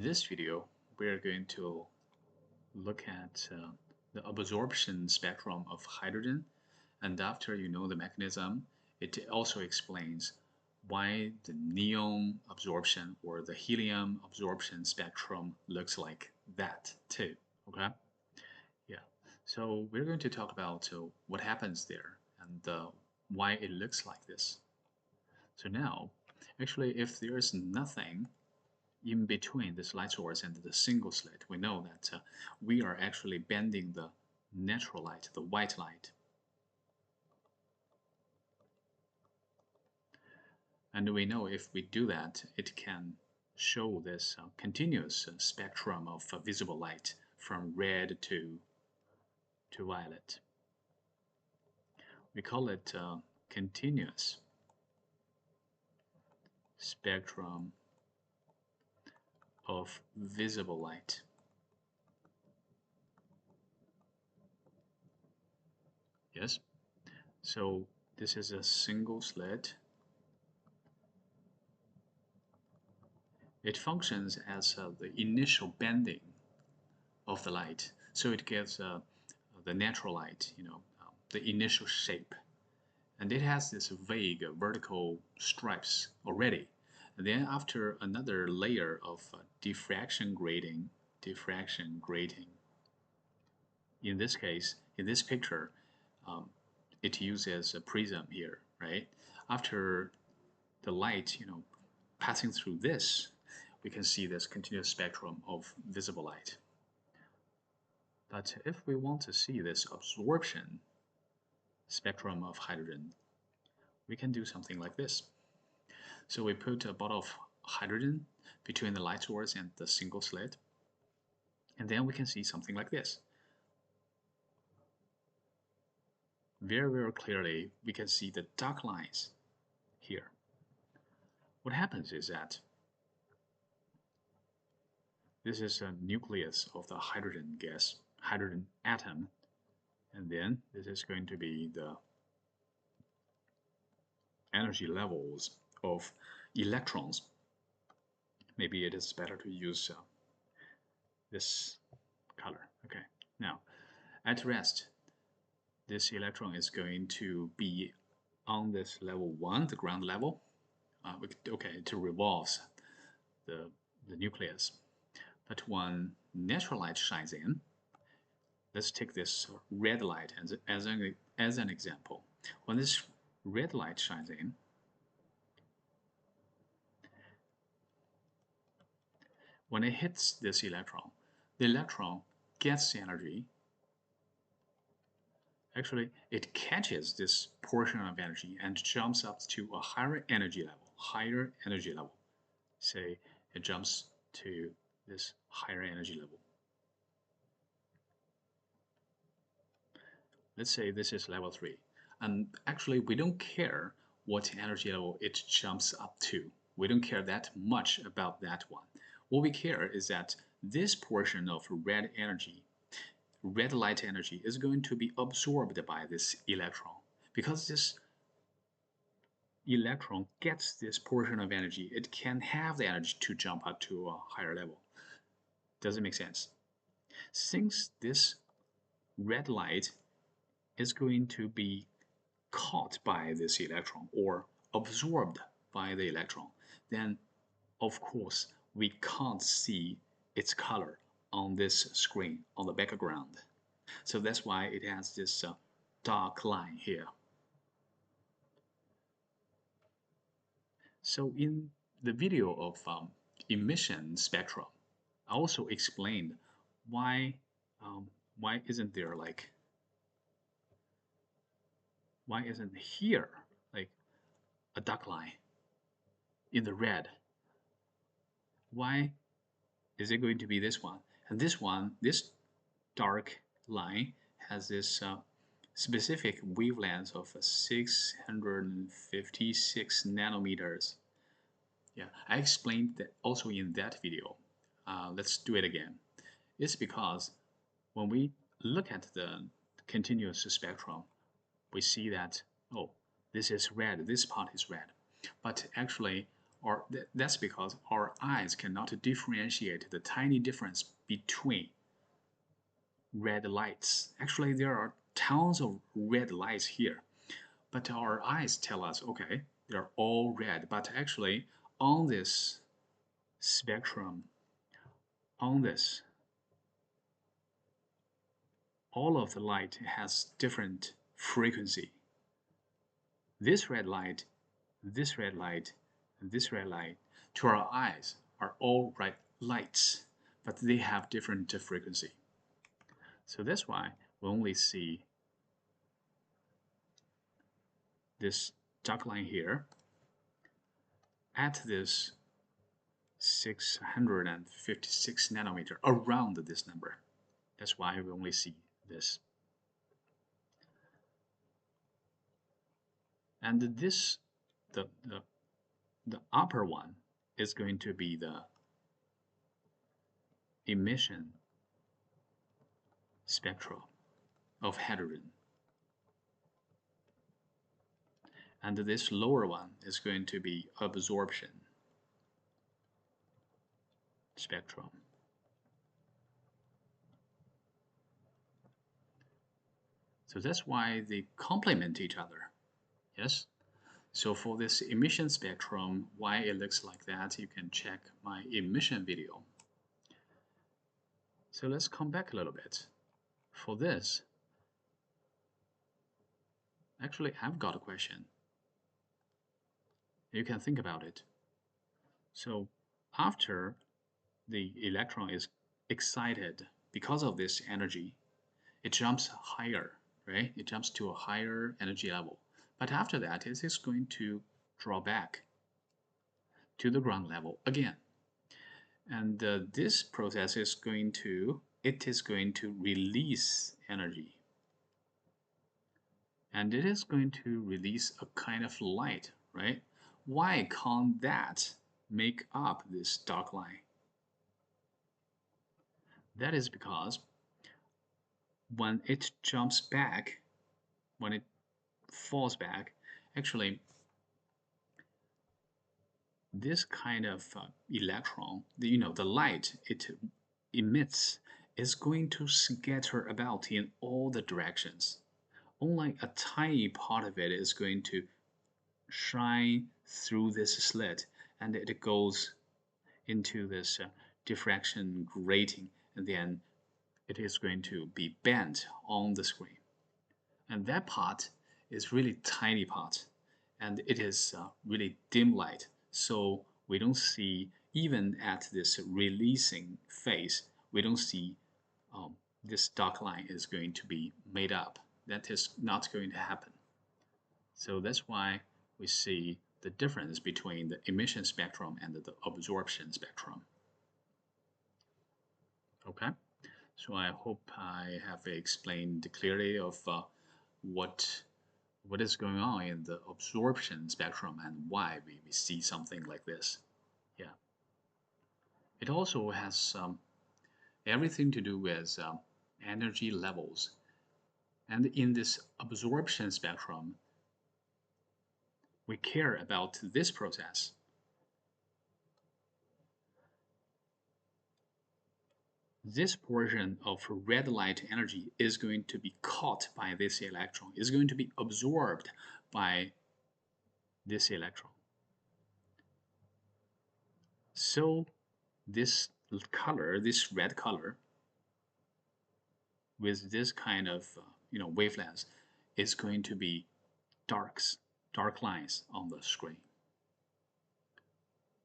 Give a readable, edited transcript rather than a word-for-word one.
In this video, we're going to look at the absorption spectrum of hydrogen, and after you know the mechanism, it also explains why the neon absorption or the helium absorption spectrum looks like that too. Okay? Yeah. So we're going to talk about what happens there and why it looks like this. So now, actually, if there's nothing in between this light source and the single slit, we know that we are actually bending the natural light, the white light. And we know if we do that, it can show this continuous spectrum of visible light from red to violet. We call it continuous spectrum of visible light. Yes? So this is a single slit. It functions as the initial bending of the light. So it gives the natural light, the initial shape. And it has this vague vertical stripes already. And then after another layer of diffraction grating, in this case, in this picture, um, it uses a prism here, right? After the light, passing through this, we can see this continuous spectrum of visible light. But if we want to see this absorption spectrum of hydrogen, we can do something like this. So we put a bottle of hydrogen between the light source and the single slit, and then we can see something like this. Very, very clearly, we can see the dark lines here. What happens is that this is a nucleus of the hydrogen gas, hydrogen atom, and then this is going to be the energy levels of electrons. Maybe it is better to use this color. Okay, now at rest, this electron is going to be on this level 1, the ground level. Okay, it revolves the nucleus. But when natural light shines in, let's take this red light as an example. When this red light shines in, when it hits this electron, the electron gets energy. Actually, it catches this portion of energy and jumps up to a higher energy level. Say it jumps to this higher energy level. Let's say this is level 3. And actually, we don't care what energy level it jumps up to. We don't care that much about that one. What we care is that this portion of red light energy, is going to be absorbed by this electron. Because this electron gets this portion of energy, it can have the energy to jump up to a higher level. Does it make sense? Since this red light is going to be caught by this electron or absorbed by the electron, then of course we can't see its color on this screen, on the background. So that's why it has this dark line here. So in the video of emission spectrum, I also explained why isn't there like why isn't here like a dark line in the red? Why is it going to be this one? And this dark line has this specific wavelength of 656 nanometers. Yeah, I explained that also in that video. Let's do it again. It's because when we look at the continuous spectrum, we see that, oh, this is red, this part is red. But actually, or that's because our eyes cannot differentiate the tiny difference between red lights. Actually, there are tons of red lights here, but our eyes tell us, okay, they're all red. But actually, on this spectrum, on this, all of the light has different frequency. This red light, this red light, and this red light, to our eyes, are all red lights, but they have different frequency. So that's why we only see this dark line here at this 656 nanometer, around this number. That's why we only see this. And this, the upper one is going to be the emission spectra of hydrogen. And this lower one is going to be absorption spectrum. So that's why they complement each other. Yes? So for this emission spectrum, why it looks like that, you can check my emission video. So let's come back a little bit. For this, actually, I've got a question. You can think about it. So after the electron is excited because of this energy, it jumps higher, right? It jumps to a higher energy level. But after that, it is going to draw back to the ground level again. And this process is going to release energy. And it is going to release a kind of light, right? Why can't that make up this dark line? That is because when it jumps back, when it falls back, actually this kind of electron, the light it emits is going to scatter about in all the directions. Only a tiny part of it is going to shine through this slit, and it goes into this diffraction grating, and then it is going to be bent on the screen. And that part is really tiny part, and it is really dim light. So we don't see, even at this releasing phase, we don't see this dark line is going to be made up. That is not going to happen. So that's why we see the difference between the emission spectrum and the absorption spectrum. Okay, so I hope I have explained clearly of what is going on in the absorption spectrum and why we see something like this. Yeah, it also has everything to do with energy levels. And in this absorption spectrum, we care about this process. This portion of red light energy is going to be caught by this electron, is going to be absorbed by this electron. So this color, this red color, with this kind of wavelengths, is going to be dark lines on the screen.